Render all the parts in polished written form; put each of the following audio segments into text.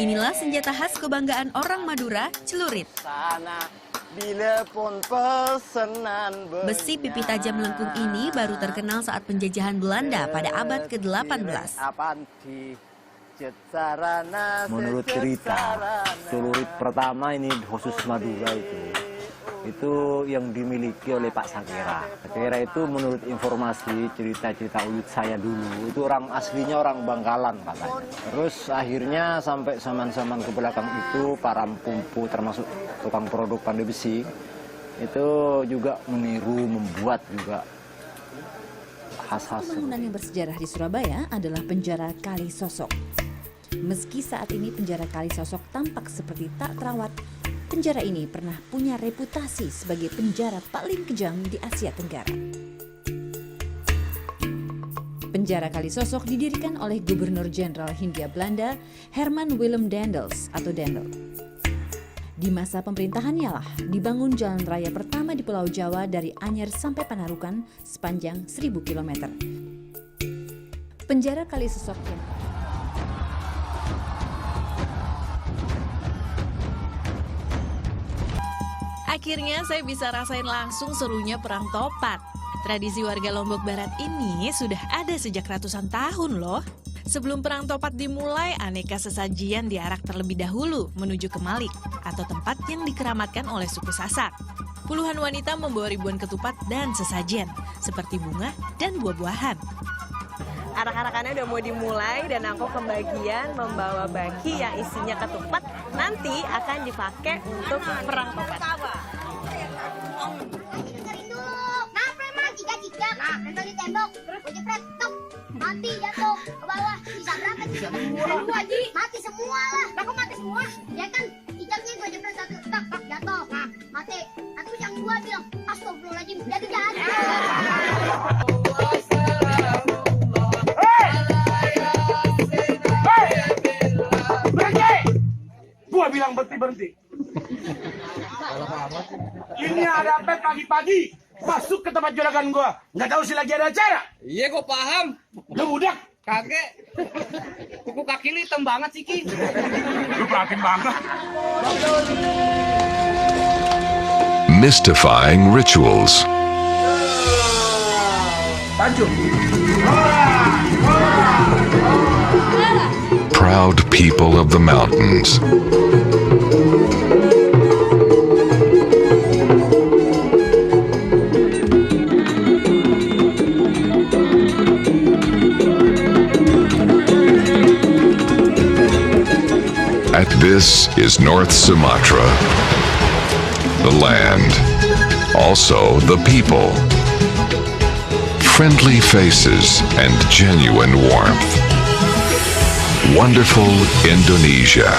Inilah senjata khas kebanggaan orang Madura, celurit. Besi pipi tajam lengkung ini baru terkenal saat penjajahan Belanda pada abad ke-18. Menurut cerita, celurit pertama ini khusus Madura itu yang dimiliki oleh Pak Sakera. Sakera itu menurut informasi cerita-cerita uyut saya dulu, itu orang aslinya orang Bangkalan katanya. Terus akhirnya sampai zaman-zaman ke belakang itu para pumpu termasuk tukang produk pandai besi itu juga meniru, membuat juga khas-khas. Bangunan yang bersejarah di Surabaya adalah penjara Kali Sosok. Meski saat ini penjara Kali Sosok tampak seperti tak terawat, penjara ini pernah punya reputasi sebagai penjara paling kejam di Asia Tenggara. Penjara Kali Sosok didirikan oleh Gubernur Jenderal Hindia Belanda Herman Willem Daendels atau Daendel. Di masa pemerintahannya lah dibangun jalan raya pertama di Pulau Jawa dari Anyer sampai Panarukan sepanjang 1000 km. Penjara Kali Sosok yang Akhirnya saya bisa rasain langsung serunya perang topat. Tradisi warga Lombok Barat ini sudah ada sejak ratusan tahun loh. Sebelum perang topat dimulai, aneka sesajian diarak terlebih dahulu menuju ke Malik atau tempat yang dikeramatkan oleh suku Sasak. Puluhan wanita membawa ribuan ketupat dan sesajian seperti bunga dan buah-buahan. Arak-arakannya udah mau dimulai dan aku kebagian membawa baki yang isinya ketupat, nanti akan dipakai untuk perang topat. Nah, preman jika nah, nempel di tembok, gue jepret, tok, mati jatuh ke bawah, bisa berapa sih? Semua Ji, mati semua lah. Lah kok mati semua? Ya kan, ijaknya gue jepret satu, tak, jatuh, nah, mati. Atau yang dua bilang, astagfirullahaladzim, jadi jatuh. Gua bilang berhenti. Ini ada apa pagi-pagi masuk ke tempat juragan gua. Nggak tahu sih lagi ada acara. Iya, gua paham. Lu budak. Kakek, kuku kaki lu hitam banget sih, Ki. Lu perhatiin banget. Mystifying rituals. Proud people of the mountains. This is North Sumatra, the land, also the people, friendly faces and genuine warmth. Wonderful Indonesia.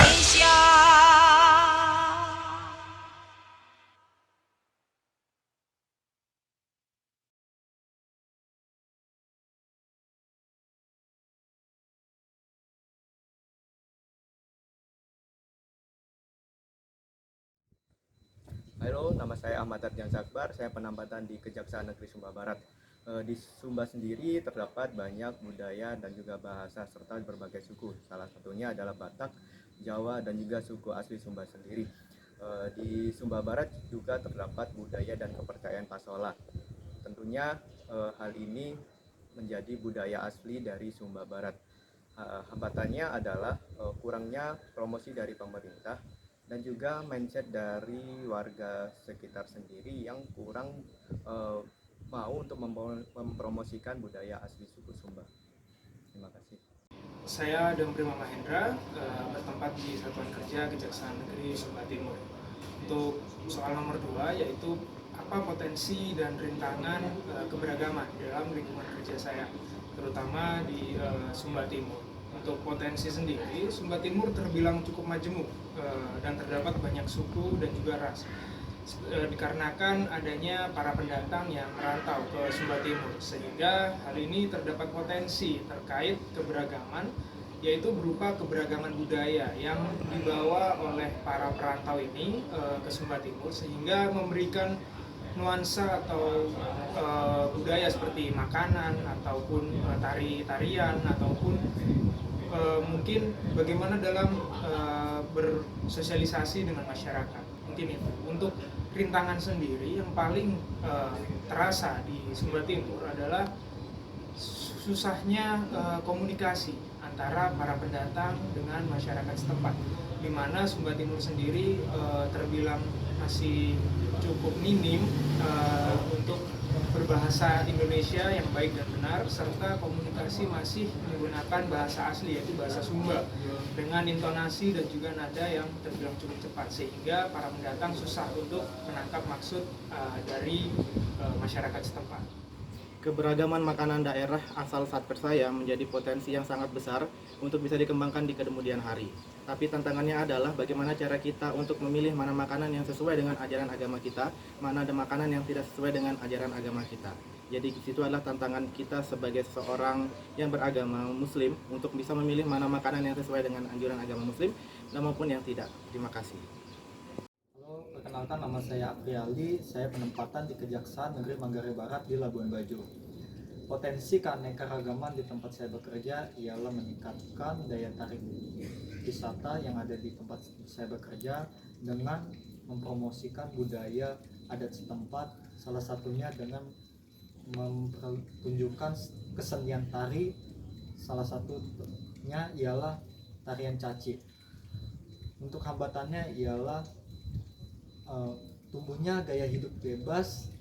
Halo, nama saya Ahmad Ardian Sakbar, saya penambatan di Kejaksaan Negeri Sumba Barat. Di Sumba sendiri terdapat banyak budaya dan juga bahasa serta berbagai suku. Salah satunya adalah Batak, Jawa, dan juga suku asli Sumba sendiri. Di Sumba Barat juga terdapat budaya dan kepercayaan Pasola. Tentunya hal ini menjadi budaya asli dari Sumba Barat. Hambatannya adalah kurangnya promosi dari pemerintah dan juga mindset dari warga sekitar sendiri yang kurang mau untuk mempromosikan budaya asli suku Sumba. Terima kasih. Saya Dam Prima Mahendra, bertempat di Satuan Kerja Kejaksaan Negeri Sumba Timur. Untuk soal nomor 2, yaitu apa potensi dan rintangan keberagaman dalam lingkungan kerja saya, terutama di Sumba Timur. Untuk potensi sendiri, Sumba Timur terbilang cukup majemuk dan terdapat banyak suku dan juga ras. Dikarenakan adanya para pendatang yang merantau ke Sumba Timur, sehingga hal ini terdapat potensi terkait keberagaman, yaitu berupa keberagaman budaya yang dibawa oleh para perantau ini ke Sumba Timur, sehingga memberikan nuansa atau budaya seperti makanan ataupun tari-tarian ataupun mungkin bagaimana dalam bersosialisasi dengan masyarakat. Mungkin itu. Untuk rintangan sendiri yang paling terasa di Sumba Timur adalah susahnya komunikasi antara para pendatang dengan masyarakat setempat, di mana Sumba Timur sendiri terbilang masih cukup minim untuk berbahasa Indonesia yang baik dan benar, serta komunikasi masih menggunakan bahasa asli yaitu bahasa Sumba dengan intonasi dan juga nada yang terbilang cukup cepat, sehingga para pendatang susah untuk menangkap maksud dari masyarakat setempat. Keberagaman makanan daerah asal Satker saya menjadi potensi yang sangat besar untuk bisa dikembangkan di kemudian hari. Tapi tantangannya adalah bagaimana cara kita untuk memilih mana makanan yang sesuai dengan ajaran agama kita, mana ada makanan yang tidak sesuai dengan ajaran agama kita. Jadi itu adalah tantangan kita sebagai seorang yang beragama Muslim untuk bisa memilih mana makanan yang sesuai dengan anjuran agama Muslim dan maupun yang tidak. Terima kasih. Halo, perkenalkan nama saya Apriali, saya penempatan di Kejaksaan Negeri Manggarai Barat di Labuan Bajo. Potensi keanekaragaman di tempat saya bekerja ialah meningkatkan daya tarik wisata yang ada di tempat saya bekerja dengan mempromosikan budaya adat setempat, salah satunya dengan mempertunjukkan kesenian tari, salah satunya ialah tarian caci. Untuk hambatannya ialah tumbuhnya gaya hidup bebas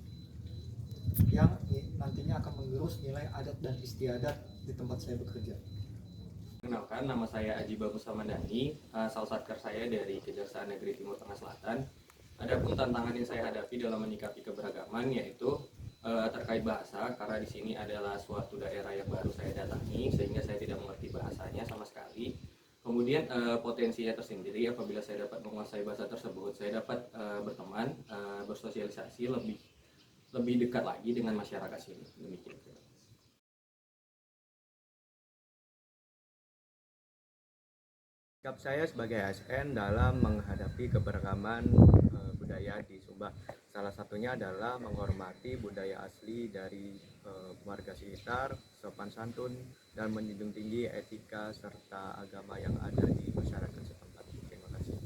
yang nantinya akan menggerus nilai adat dan istiadat di tempat saya bekerja. Kenalkan, nama saya Aji Bagus Samandani, asal Satker saya dari Kejaksaan Negeri Timur Tengah Selatan. Adapun tantangan yang saya hadapi dalam menyikapi keberagaman yaitu terkait bahasa, karena di sini adalah suatu daerah yang baru saya datangi sehingga saya tidak mengerti bahasanya sama sekali. Kemudian potensinya tersendiri apabila saya dapat menguasai bahasa tersebut, saya dapat berteman, bersosialisasi lebih dekat lagi dengan masyarakat sini. Demikian. Sikap saya sebagai ASN dalam menghadapi keberagaman budaya di Sumba, salah satunya adalah menghormati budaya asli dari warga sekitar, sopan santun, dan menjunjung tinggi etika serta agama yang ada di masyarakat setempat. Terima kasih.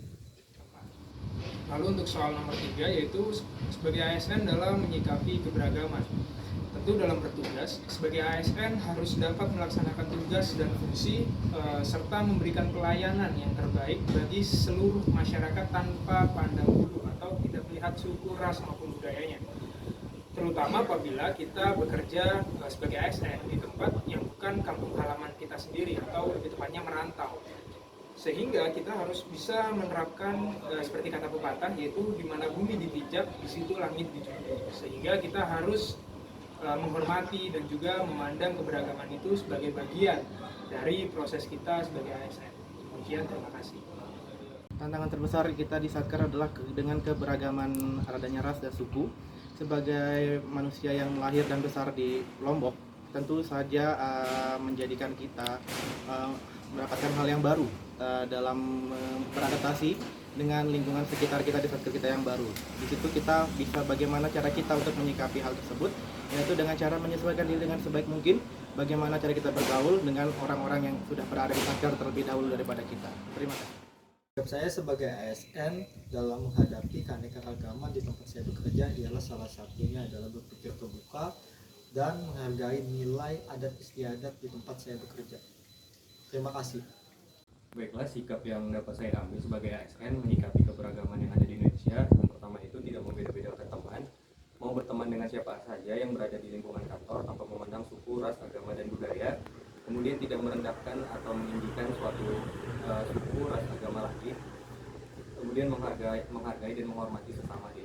Lalu untuk soal nomor 3 yaitu sebagai ASN dalam menyikapi keberagaman. Tentu dalam bertugas, sebagai ASN harus dapat melaksanakan tugas dan fungsi serta memberikan pelayanan yang terbaik bagi seluruh masyarakat tanpa pandang bulu atau tidak melihat suku, ras maupun budayanya. Terutama apabila kita bekerja sebagai ASN di tempat yang bukan kampung halaman kita sendiri atau lebih tepatnya merantau. Sehingga kita harus bisa menerapkan seperti kata pepatah, yaitu di mana bumi dipijak, di situ langit dijunjung. Sehingga kita harus menghormati dan juga memandang keberagaman itu sebagai bagian dari proses kita sebagai ASN. Demikian, terima kasih. Tantangan terbesar kita di Satker adalah dengan keberagaman adanya ras dan suku. Sebagai manusia yang lahir dan besar di Lombok, tentu saja menjadikan kita mendapatkan hal yang baru dalam beradaptasi dengan lingkungan sekitar kita di Satker kita yang baru. Di situ kita bisa bagaimana cara kita untuk menyikapi hal tersebut, yaitu dengan cara menyesuaikan diri dengan sebaik mungkin, bagaimana cara kita bergaul dengan orang-orang yang sudah berada di Satker terlebih dahulu daripada kita. Terima kasih. Sikap saya sebagai ASN dalam menghadapi keanekaragaman di tempat saya bekerja ialah salah satunya adalah berpikir terbuka dan menghargai nilai adat istiadat di tempat saya bekerja. Terima kasih. Baiklah, sikap yang dapat saya ambil sebagai ASN menyikapi keberagaman yang ada di Indonesia. Yang pertama itu tidak membeda-bedakan teman, mau berteman dengan siapa saja yang berada di lingkungan kantor tanpa memandang suku, ras, agama, dan budaya. Kemudian tidak merendahkan atau meninggikan suatu suku, ras, agama lagi. Kemudian menghargai dan menghormati sesama diri.